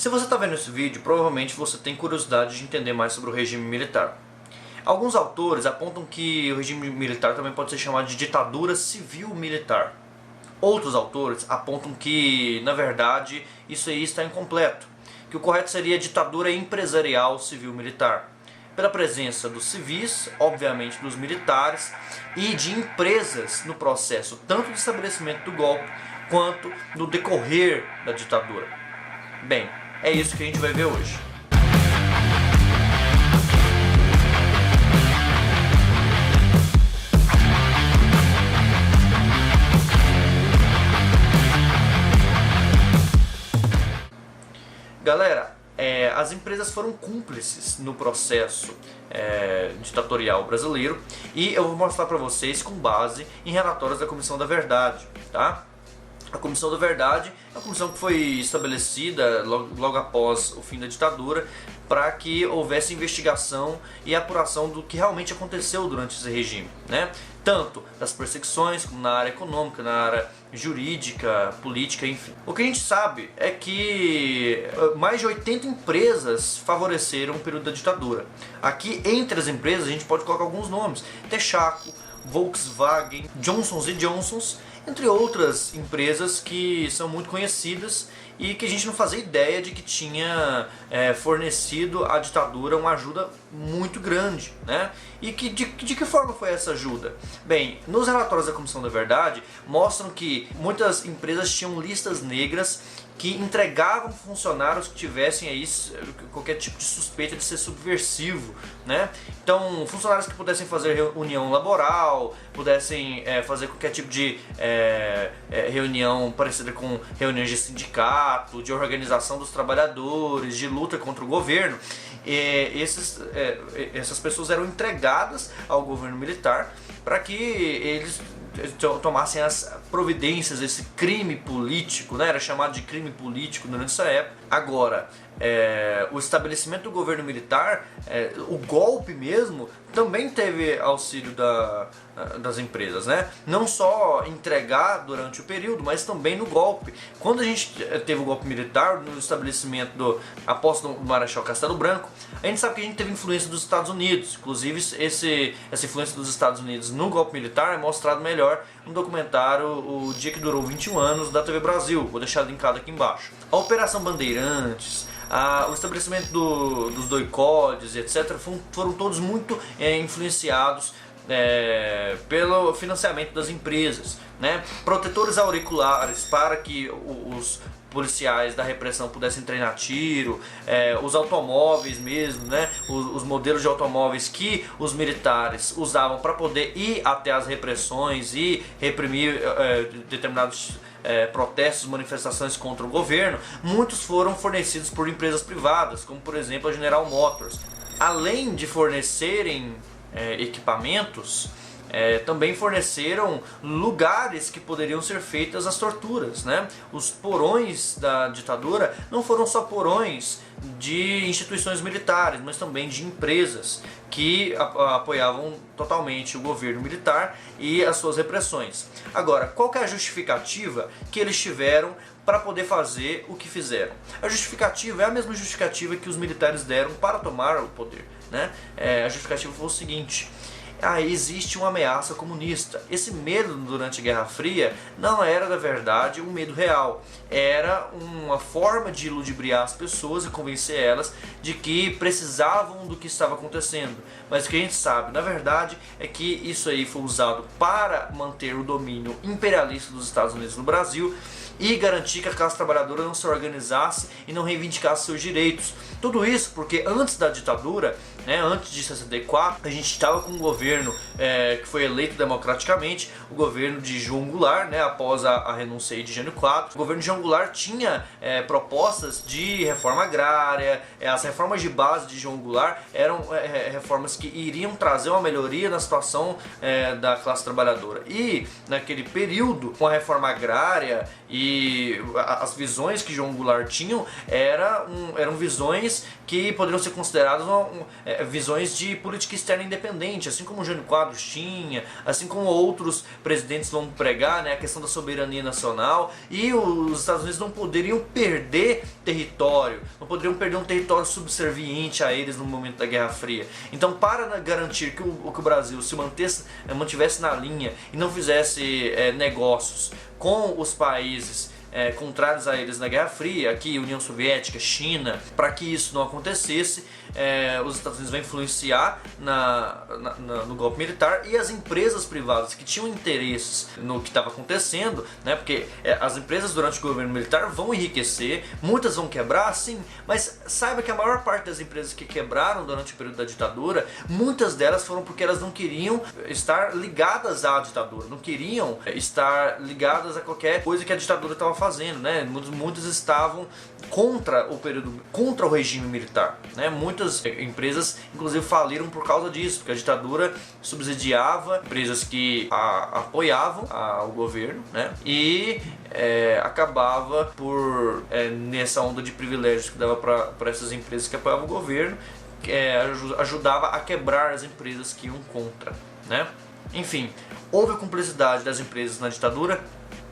Se você está vendo esse vídeo, provavelmente você tem curiosidade de entender mais sobre o regime militar. Alguns autores apontam que o regime militar também pode ser chamado de ditadura civil-militar. Outros autores apontam que, na verdade, isso aí está incompleto, que o correto seria ditadura empresarial civil-militar, pela presença dos civis, obviamente dos militares, e de empresas no processo tanto do estabelecimento do golpe quanto no decorrer da ditadura. Bem, é isso que a gente vai ver hoje. Galera, as empresas foram cúmplices no processo ditatorial brasileiro e eu vou mostrar para vocês com base em relatórios da Comissão da Verdade, tá? A Comissão da Verdade é uma comissão que foi estabelecida logo após o fim da ditadura para que houvesse investigação e apuração do que realmente aconteceu durante esse regime, né? Tanto das perseguições como na área econômica, na área jurídica, política, enfim. O que a gente sabe é que mais de 80 empresas favoreceram o período da ditadura. Aqui, entre as empresas, a gente pode colocar alguns nomes: Texaco, Volkswagen, Johnson & Johnson, entre outras empresas que são muito conhecidas e que a gente não fazia ideia de que tinha fornecido à ditadura uma ajuda muito grande, né? E de que forma foi essa ajuda? Bem, nos relatórios da Comissão da Verdade mostram que muitas empresas tinham listas negras que entregavam funcionários que tivessem aí qualquer tipo de suspeita de ser subversivo, né? Então, funcionários que pudessem fazer reunião laboral, pudessem fazer qualquer tipo de reunião parecida com reuniões de sindicato, de organização dos trabalhadores, de luta contra o governo. Essas pessoas eram entregadas ao governo militar para que eles tomassem as providências desse crime político, né? Era chamado de crime político durante essa época. Agora, o estabelecimento do governo militar, o golpe mesmo, também teve auxílio das empresas, né? Não só entregar durante o período, mas também no golpe. Quando a gente teve o golpe militar no estabelecimento após o Marechal Castelo Branco, a gente sabe que a gente teve influência dos Estados Unidos. Inclusive, essa influência dos Estados Unidos no golpe militar é mostrado melhor no documentário O Dia que Durou 21 Anos da TV Brasil. Vou deixar linkado aqui embaixo. A Operação Bandeirantes, o estabelecimento dos doicodes, etc., foram todos muito influenciados pelo financiamento das empresas, né? Protetores auriculares para que os policiais da repressão pudessem treinar tiro, os automóveis mesmo, né? Os modelos de automóveis que os militares usavam para poder ir até as repressões e reprimir determinados protestos, manifestações contra o governo. Muitos foram fornecidos por empresas privadas, como por exemplo a General Motors. Além de fornecerem equipamentos, também forneceram lugares que poderiam ser feitas as torturas, né? Os porões da ditadura não foram só porões de instituições militares, mas também de empresas que apoiavam totalmente o governo militar e as suas repressões. Agora, qual que é a justificativa que eles tiveram para poder fazer o que fizeram? A justificativa é a mesma justificativa que os militares deram para tomar o poder, né? A justificativa foi o seguinte: existe uma ameaça comunista. Esse medo durante a Guerra Fria não era, na verdade, um medo real. Era uma forma de ludibriar as pessoas e convencer elas de que precisavam do que estava acontecendo. Mas o que a gente sabe, na verdade, é que isso aí foi usado para manter o domínio imperialista dos Estados Unidos no Brasil e garantir que a classe trabalhadora não se organizasse e não reivindicasse seus direitos. Tudo isso porque antes da ditadura, né, antes de 64, a gente estava com um governo que foi eleito democraticamente, o governo de João Goulart, né, após a renúncia de Jânio Quadros. O governo de João Goulart tinha propostas de reforma agrária. As reformas de base de João Goulart eram reformas que iriam trazer uma melhoria na situação da classe trabalhadora. E naquele período, com a reforma agrária e E as visões que João Goulart tinham eram visões que poderiam ser consideradas visões de política externa independente, assim como o Jânio Quadros tinha, assim como outros presidentes vão pregar, né, a questão da soberania nacional, e os Estados Unidos não poderiam perder território, não poderiam perder um território subserviente a eles no momento da Guerra Fria. Então, para garantir que o Brasil se mantivesse na linha e não fizesse negócios com os países contrários a eles na Guerra Fria, aqui União Soviética, China, para que isso não acontecesse, os Estados Unidos vão influenciar no golpe militar, e as empresas privadas que tinham interesses no que estava acontecendo, né, porque as empresas durante o governo militar vão enriquecer, muitas vão quebrar, sim, mas saiba que a maior parte das empresas que quebraram durante o período da ditadura, muitas delas foram porque elas não queriam estar ligadas à ditadura, não queriam estar ligadas a qualquer coisa que a ditadura estava fazendo, né? Muitos estavam contra o regime militar, né? Muitas empresas inclusive faliram por causa disso, porque a ditadura subsidiava empresas que apoiavam o governo, né? E acabava por nessa onda de privilégios que dava para essas empresas que apoiavam o governo, ajudava a quebrar as empresas que iam contra, né? Enfim, houve cumplicidade das empresas na ditadura?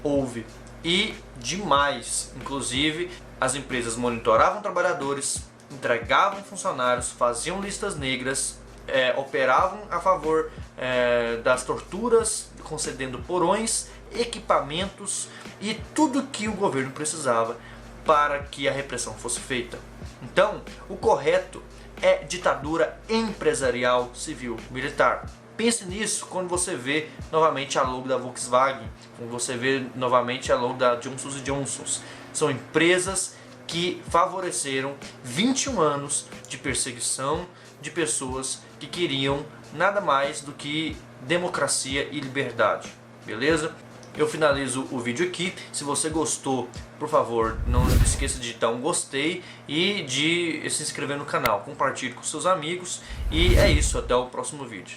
Houve. E demais. Inclusive, as empresas monitoravam trabalhadores, entregavam funcionários, faziam listas negras, operavam a favor das torturas, concedendo porões, equipamentos e tudo que o governo precisava para que a repressão fosse feita. Então, o correto é ditadura empresarial, civil, militar. Pense nisso quando você vê novamente a logo da Volkswagen, quando você vê novamente a logo da Johnson & Johnson. São empresas que favoreceram 21 anos de perseguição de pessoas que queriam nada mais do que democracia e liberdade. Beleza? Eu finalizo o vídeo aqui. Se você gostou, por favor, não esqueça de digitar um gostei e de se inscrever no canal. Compartilhe com seus amigos. E é isso, até o próximo vídeo.